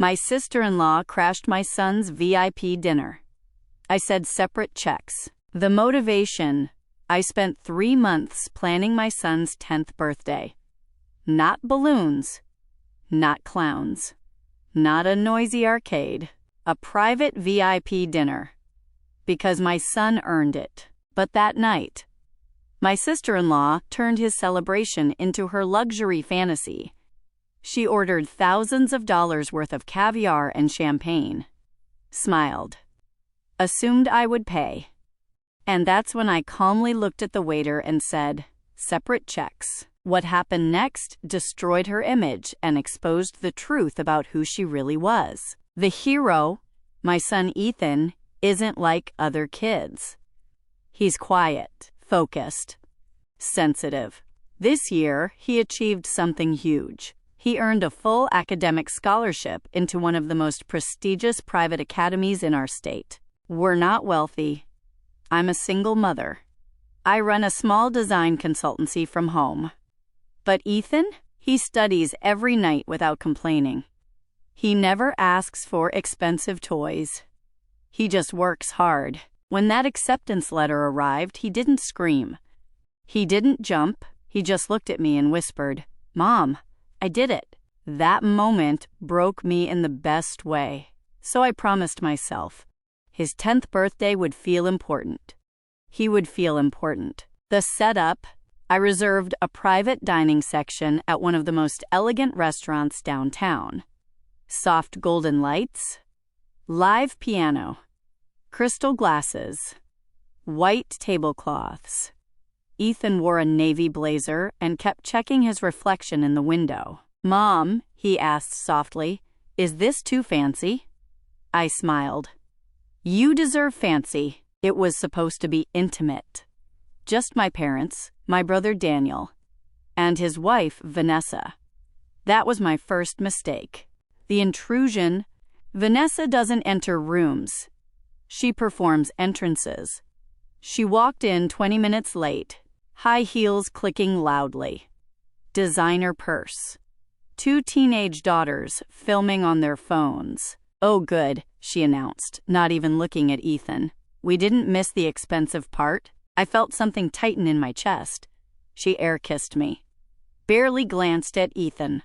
My sister-in-law crashed my son's VIP dinner. I said separate checks. The motivation: I spent 3 months planning my son's 10th birthday. Not balloons. Not clowns. Not a noisy arcade. A private VIP dinner. Because my son earned it. But that night, my sister-in-law turned his celebration into her luxury fantasy. She ordered thousands of dollars worth of caviar and champagne. Smiled. Assumed I would pay. And that's when I calmly looked at the waiter and said, separate checks. What happened next destroyed her image and exposed the truth about who she really was. The hero, my son Ethan, isn't like other kids. He's quiet, focused, sensitive. This year, he achieved something huge. He earned a full academic scholarship into one of the most prestigious private academies in our state. We're not wealthy. I'm a single mother. I run a small design consultancy from home. But Ethan, he studies every night without complaining. He never asks for expensive toys. He just works hard. When that acceptance letter arrived, he didn't scream. He didn't jump. He just looked at me and whispered, "Mom, I did it." That moment broke me in the best way. So I promised myself, his 10th birthday would feel important. He would feel important. The setup: I reserved a private dining section at one of the most elegant restaurants downtown. Soft golden lights, live piano, crystal glasses, white tablecloths. Ethan wore a navy blazer and kept checking his reflection in the window. "Mom," he asked softly, "is this too fancy?" I smiled. "You deserve fancy." It was supposed to be intimate. Just my parents, my brother Daniel, and his wife Vanessa. That was my first mistake. The intrusion: Vanessa doesn't enter rooms. She performs entrances. She walked in 20 minutes late, high heels clicking loudly. Designer purse. 2 teenage daughters filming on their phones. "Oh good," she announced, not even looking at Ethan. "We didn't miss the expensive part." I felt something tighten in my chest. She air-kissed me. Barely glanced at Ethan.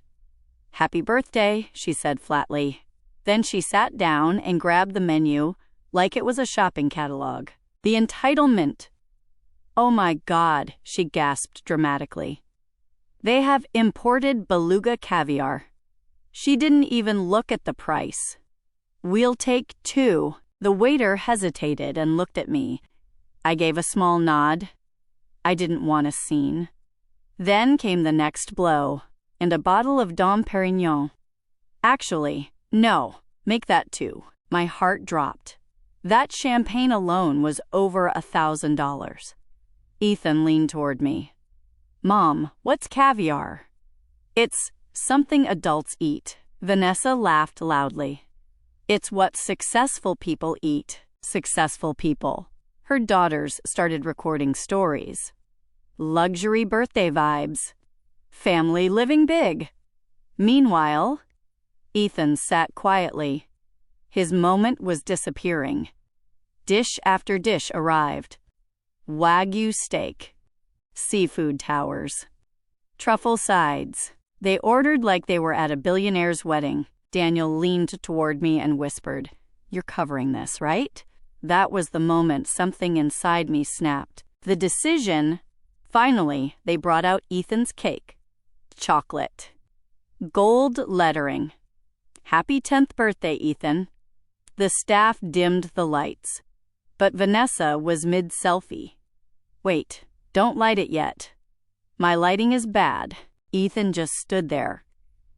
"Happy birthday," she said flatly. Then she sat down and grabbed the menu like it was a shopping catalog. "The entitlement." "Oh my God," she gasped dramatically. "They have imported beluga caviar." She didn't even look at the price. "We'll take 2. The waiter hesitated and looked at me. I gave a small nod. I didn't want a scene. Then came the next blow, and a bottle of Dom Perignon. "Actually, no, make that 2. My heart dropped. That champagne alone was over $1,000. Ethan leaned toward me. "Mom, what's caviar?" "It's something adults eat." Vanessa laughed loudly. "It's what successful people eat." Successful people. Her daughters started recording stories. Luxury birthday vibes. Family living big. Meanwhile, Ethan sat quietly. His moment was disappearing. Dish after dish arrived. Wagyu steak. Seafood towers. Truffle sides. They ordered like they were at a billionaire's wedding. Daniel leaned toward me and whispered, "You're covering this, right?" That was the moment something inside me snapped. The decision: finally, they brought out Ethan's cake. Chocolate. Gold lettering. "Happy 10th birthday, Ethan." The staff dimmed the lights, but Vanessa was mid-selfie. "Wait, don't light it yet." "My lighting is bad." Ethan just stood there,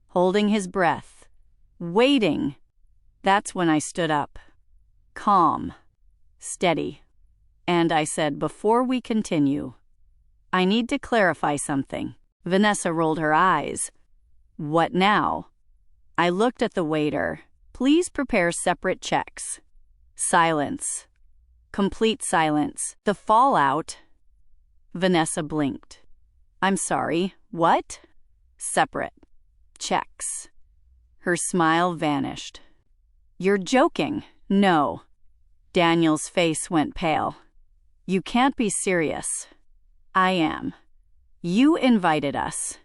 holding his breath, waiting. That's when I stood up. Calm. Steady. And I said, "Before we continue, I need to clarify something." Vanessa rolled her eyes. "What now?" I looked at the waiter. "Please prepare separate checks." Silence. Complete silence. The fallout. Vanessa blinked. "I'm sorry, what?" "Separate checks." Her smile vanished. You're joking. No. Daniel's face went pale. You can't be serious. I am. You invited us.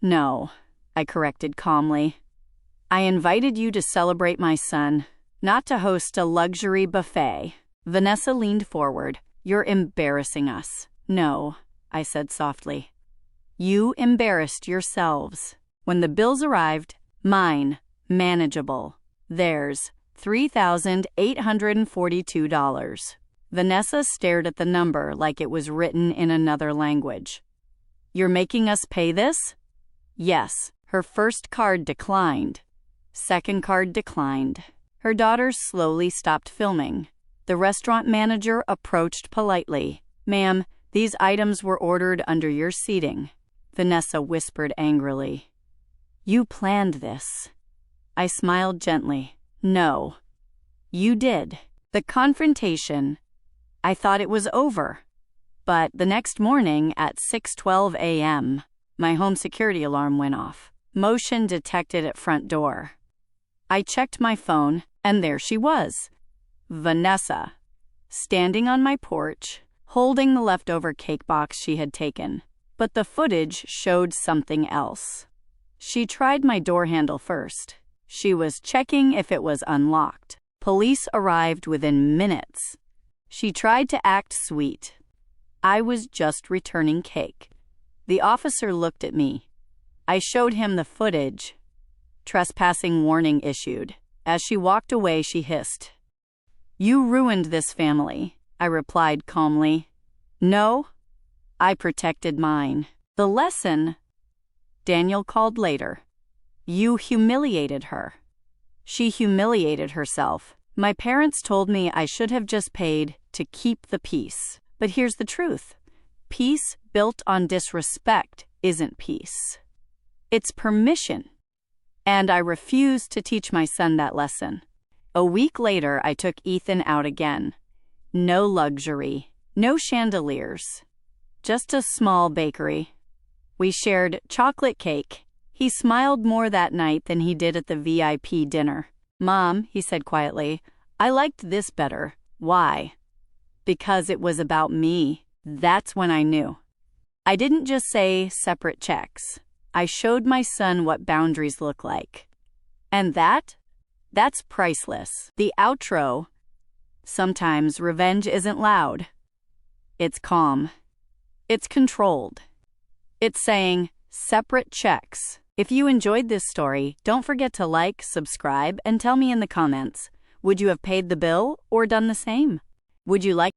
No, I corrected calmly. I invited you to celebrate my son, not to host a luxury buffet. Vanessa leaned forward. You're embarrassing us. No, I said softly. You embarrassed yourselves. When the bills arrived, mine, manageable. Theirs, $3,842. Vanessa stared at the number like it was written in another language. You're making us pay this? Yes. Her first card declined. Second card declined. Her daughters slowly stopped filming. The restaurant manager approached politely. Ma'am, these items were ordered under your seating. Vanessa whispered angrily. You planned this. I smiled gently. No. You did. The confrontation. I thought it was over. But the next morning at 6:12 a.m., my home security alarm went off. Motion detected at front door. I checked my phone, and there she was. Vanessa, standing on my porch, holding the leftover cake box she had taken. But the footage showed something else. She tried my door handle first. She was checking if it was unlocked. Police arrived within minutes. She tried to act sweet. I was just returning cake. The officer looked at me. I showed him the footage. Trespassing warning issued. As she walked away, she hissed. You ruined this family, I replied calmly. No, I protected mine. The lesson, Daniel called later. You humiliated her. She humiliated herself. My parents told me I should have just paid to keep the peace. But here's the truth. Peace built on disrespect isn't peace. It's permission. And I refused to teach my son that lesson. A week later, I took Ethan out again. No luxury, no chandeliers, just a small bakery. We shared chocolate cake. He smiled more that night than he did at the VIP dinner. Mom, he said quietly, I liked this better. Why? Because it was about me. That's when I knew. I didn't just say separate checks. I showed my son what boundaries look like. And that's priceless. The outro. Sometimes revenge isn't loud. It's calm. It's controlled. It's saying separate checks. If you enjoyed this story, don't forget to like, subscribe, and tell me in the comments. Would you have paid the bill or done the same? Would you like